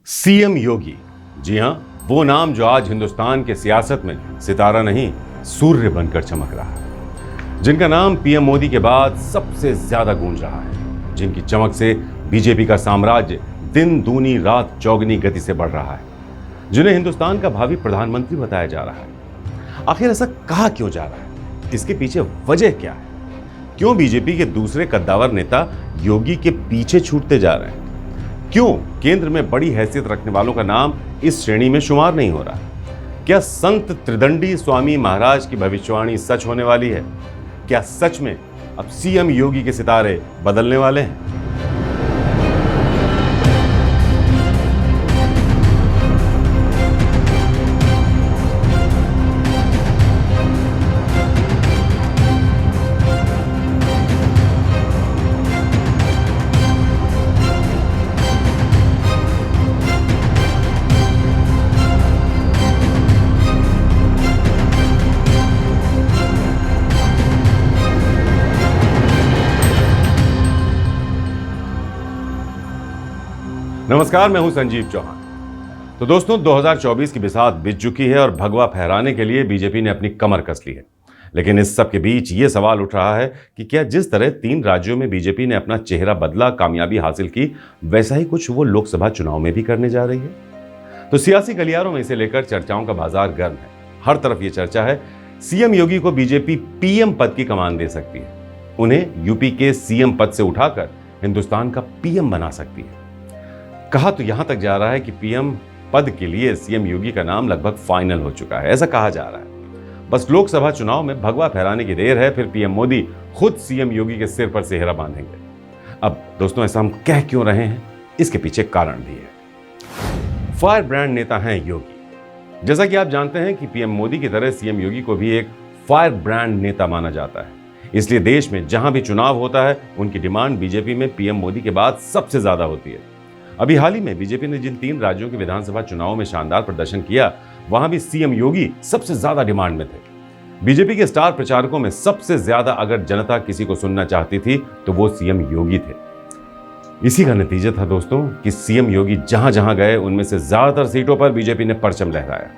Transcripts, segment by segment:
CM योगी, जी हां, वो नाम जो आज हिंदुस्तान के सियासत में सितारा नहीं सूर्य बनकर चमक रहा है, जिनका नाम पीएम मोदी के बाद सबसे ज्यादा गूंज रहा है, जिनकी चमक से बीजेपी का साम्राज्य दिन दूनी रात चौगनी गति से बढ़ रहा है, जिन्हें हिंदुस्तान का भावी प्रधानमंत्री बताया जा रहा है। आखिर ऐसा कहा क्यों जा रहा है? इसके पीछे वजह क्या है? क्यों बीजेपी के दूसरे कद्दावर नेता योगी के पीछे छूटते जा रहे हैं? क्यों केंद्र में बड़ी हैसियत रखने वालों का नाम इस श्रेणी में शुमार नहीं हो रहा? क्या संत त्रिदंडी स्वामी महाराज की भविष्यवाणी सच होने वाली है? क्या सच में अब सीएम योगी के सितारे बदलने वाले हैं? नमस्कार, मैं हूं संजीव चौहान। तो दोस्तों, 2024 की बिसात बीत चुकी है और भगवा फहराने के लिए बीजेपी ने अपनी कमर कस ली है। लेकिन इस सब के बीच ये सवाल उठ रहा है कि क्या जिस तरह 3 राज्यों में बीजेपी ने अपना चेहरा बदला, कामयाबी हासिल की, वैसा ही कुछ वो लोकसभा चुनाव में भी करने जा रही है? तो सियासी गलियारों में इसे लेकर चर्चाओं का बाजार गर्म है। हर तरफ ये चर्चा है सीएम योगी को बीजेपी पीएम पद की कमान दे सकती है, उन्हें यूपी के सीएम पद से उठाकर हिंदुस्तान का पीएम बना सकती है। कहा तो यहां तक जा रहा है कि पीएम पद के लिए सीएम योगी का नाम लगभग फाइनल हो चुका है, ऐसा कहा जा रहा है। बस लोकसभा चुनाव में भगवा फहराने की देर है, फिर पीएम मोदी खुद सीएम योगी के सिर पर सेहरा बांधेंगे। अब दोस्तों, ऐसा हम कह क्यों रहे हैं? इसके पीछे कारण भी है। फायर ब्रांड नेता हैं योगी। जैसा कि आप जानते हैं कि पीएम मोदी की तरह सीएम योगी को भी एक फायर ब्रांड नेता माना जाता है। इसलिए देश में जहां भी चुनाव होता है, उनकी डिमांड बीजेपी में पीएम मोदी के बाद सबसे ज्यादा होती है। अभी हाल ही में बीजेपी ने जिन 3 राज्यों के विधानसभा चुनावों में शानदार प्रदर्शन किया, वहां भी सीएम योगी सबसे ज्यादा डिमांड में थे। बीजेपी के स्टार प्रचारकों में सबसे ज्यादा अगर जनता किसी को सुनना चाहती थी तो वो सीएम योगी थे। इसी का नतीजा था दोस्तों कि सीएम योगी जहां जहां गए, उनमें से ज्यादातर सीटों पर बीजेपी ने परचम लहराया।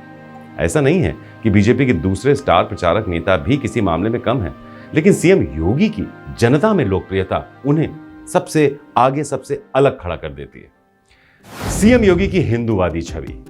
ऐसा नहीं है कि बीजेपी के दूसरे स्टार प्रचारक नेता भी किसी मामले में कम है, लेकिन सीएम योगी की जनता में लोकप्रियता उन्हें सबसे आगे, सबसे अलग खड़ा कर देती है। सीएम योगी की हिंदूवादी छवि।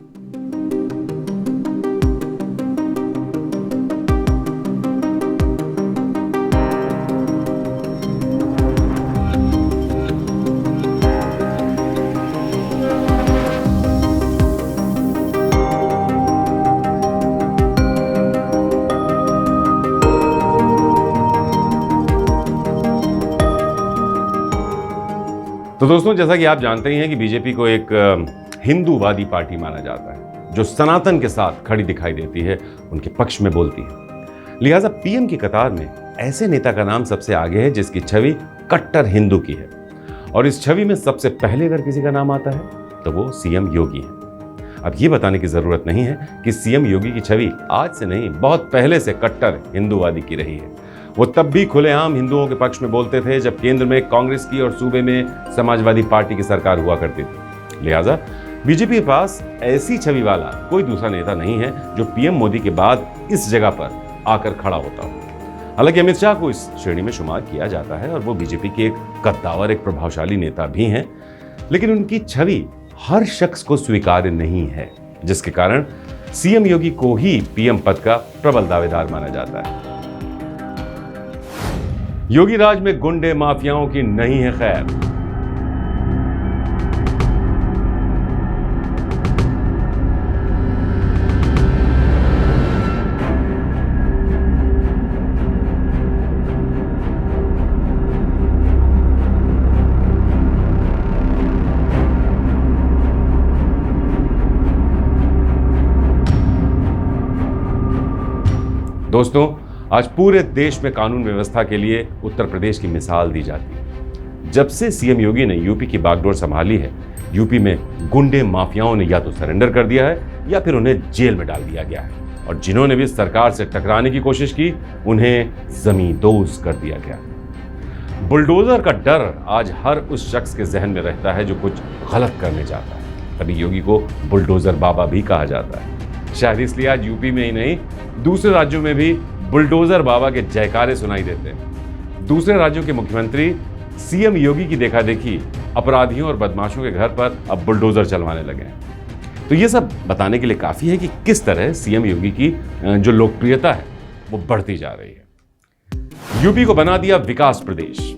तो दोस्तों, जैसा कि आप जानते ही हैं कि बीजेपी को एक हिंदूवादी पार्टी माना जाता है, जो सनातन के साथ खड़ी दिखाई देती है, उनके पक्ष में बोलती है। लिहाजा पीएम की कतार में ऐसे नेता का नाम सबसे आगे है जिसकी छवि कट्टर हिंदू की है। और इस छवि में सबसे पहले अगर किसी का नाम आता है तो वो सीएम योगी है। अब ये बताने की जरूरत नहीं है कि सीएम योगी की छवि आज से नहीं, बहुत पहले से कट्टर हिंदूवादी की रही है। वो तब भी खुलेआम हिंदुओं के पक्ष में बोलते थे जब केंद्र में कांग्रेस की और सूबे में समाजवादी पार्टी की सरकार हुआ करती थी। लिहाजा बीजेपी के पास ऐसी छवि वाला कोई दूसरा नेता नहीं है जो पीएम मोदी के बाद इस जगह पर आकर खड़ा होता हो। हालांकि अमित शाह को इस श्रेणी में शुमार किया जाता है और वो बीजेपी के एक कद्दावर, एक प्रभावशाली नेता भी हैं, लेकिन उनकी छवि हर शख्स को स्वीकार्य नहीं है, जिसके कारण सीएम योगी को ही पीएम पद का प्रबल दावेदार माना जाता है। योगी राज में गुंडे माफियाओं की नहीं है खैर। दोस्तों, आज पूरे देश में कानून व्यवस्था के लिए उत्तर प्रदेश की मिसाल दी जाती है। जब से सीएम योगी ने यूपी की बागडोर संभाली है, यूपी में गुंडे माफियाओं ने या तो सरेंडर कर दिया है या फिर उन्हें जेल में डाल दिया गया है, और जिन्होंने भी सरकार से टकराने की कोशिश की, उन्हें जमींदोज कर दिया गया। बुलडोजर का डर आज हर उस शख्स के जहन में रहता है जो कुछ गलत करने जाता है। तभी योगी को बुलडोजर बाबा भी कहा जाता है। शायद इसलिए आज यूपी में ही नहीं, दूसरे राज्यों में भी बुलडोजर बाबा के जयकारे सुनाई देते हैं। दूसरे राज्यों के मुख्यमंत्री सीएम योगी की देखा देखी अपराधियों और बदमाशों के घर पर अब बुलडोजर चलवाने लगे हैं। तो ये सब बताने के लिए काफी है कि किस तरह सीएम योगी की जो लोकप्रियता है वो बढ़ती जा रही है। यूपी को बना दिया विकास प्रदेश।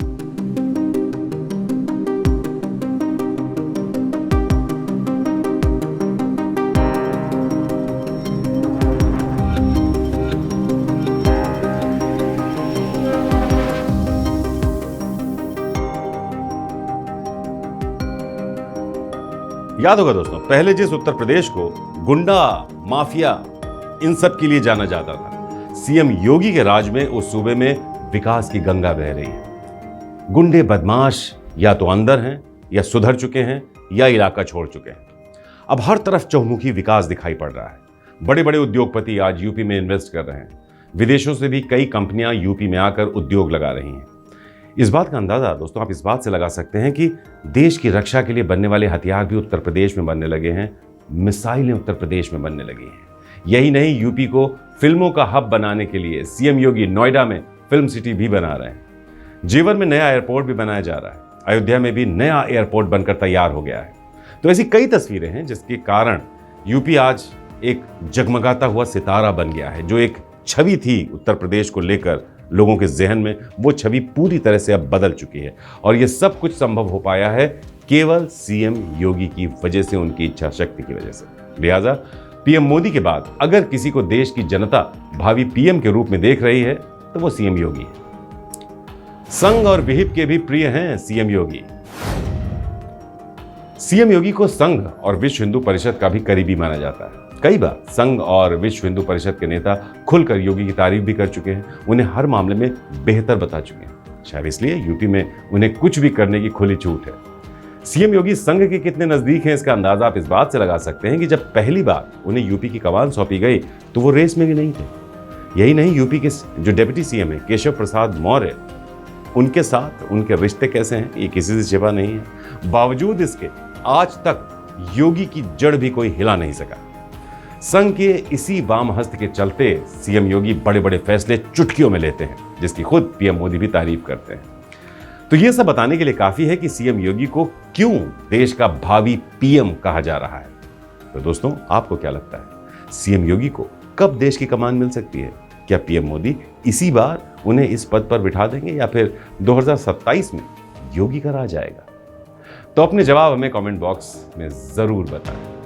याद होगा दोस्तों, पहले जिस उत्तर प्रदेश को गुंडा, माफिया इन सब के लिए जाना जाता था, सीएम योगी के राज में उस सूबे में विकास की गंगा बह रही है। गुंडे बदमाश या तो अंदर हैं, या सुधर चुके हैं, या इलाका छोड़ चुके हैं। अब हर तरफ चहुमुखी विकास दिखाई पड़ रहा है। बड़े बड़े उद्योगपति आज यूपी में इन्वेस्ट कर रहे हैं। विदेशों से भी कई कंपनियां यूपी में आकर उद्योग लगा रही हैं। इस बात का अंदाजा दोस्तों आप इस बात से लगा सकते हैं कि देश की रक्षा के लिए बनने वाले हथियार भी उत्तर प्रदेश में बनने लगे हैं, मिसाइलें उत्तर प्रदेश में बनने लगी हैं। यही नहीं, यूपी को फिल्मों का हब बनाने के लिए सीएम योगी नोएडा में फिल्म सिटी भी बना रहे हैं। जेवर में नया एयरपोर्ट भी बनाया जा रहा है। अयोध्या में भी नया एयरपोर्ट बनकर तैयार हो गया है। तो ऐसी कई तस्वीरें हैं जिसके कारण यूपी आज एक जगमगाता हुआ सितारा बन गया है। जो एक छवि थी उत्तर प्रदेश को लेकर लोगों के जहन में, वो छवि पूरी तरह से अब बदल चुकी है। और ये सब कुछ संभव हो पाया है केवल सीएम योगी की वजह से, उनकी इच्छा शक्ति की वजह से। लिहाजा पीएम मोदी के बाद अगर किसी को देश की जनता भावी पीएम के रूप में देख रही है तो वो सीएम योगी है। संघ और विहिप के भी प्रिय हैं सीएम योगी। सीएम योगी को संघ और विश्व हिंदू परिषद का भी करीबी माना जाता है। कई बार संघ और विश्व हिंदू परिषद के नेता खुलकर योगी की तारीफ भी कर चुके हैं, उन्हें हर मामले में बेहतर बता चुके हैं। शायद इसलिए यूपी में उन्हें कुछ भी करने की खुली छूट है। सीएम योगी संघ के कितने नजदीक हैं इसका अंदाजा आप इस बात से लगा सकते हैं कि जब पहली बार उन्हें यूपी की कमान सौंपी गई तो वो रेस में भी नहीं थे। यही नहीं, यूपी के जो डिप्टी सीएम है केशव प्रसाद मौर्य, उनके साथ उनके रिश्ते कैसे हैं ये किसी से छिपा नहीं है। बावजूद इसके आज तक योगी की जड़ भी कोई हिला नहीं सका। संघ के इसी वाम हस्त के चलते सीएम योगी बड़े बड़े फैसले चुटकियों में लेते हैं, जिसकी खुद पीएम मोदी भी तारीफ करते हैं। तो ये सब बताने के लिए काफी है कि सीएम योगी को क्यों देश का भावी पीएम कहा जा रहा है। तो दोस्तों आपको क्या लगता है, सीएम योगी को कब देश की कमान मिल सकती है? क्या पीएम मोदी इसी बार उन्हें इस पद पर बिठा देंगे या फिर 2027 में योगी का राज आएगा? तो अपने जवाब हमें कमेंट बॉक्स में जरूर बताएं।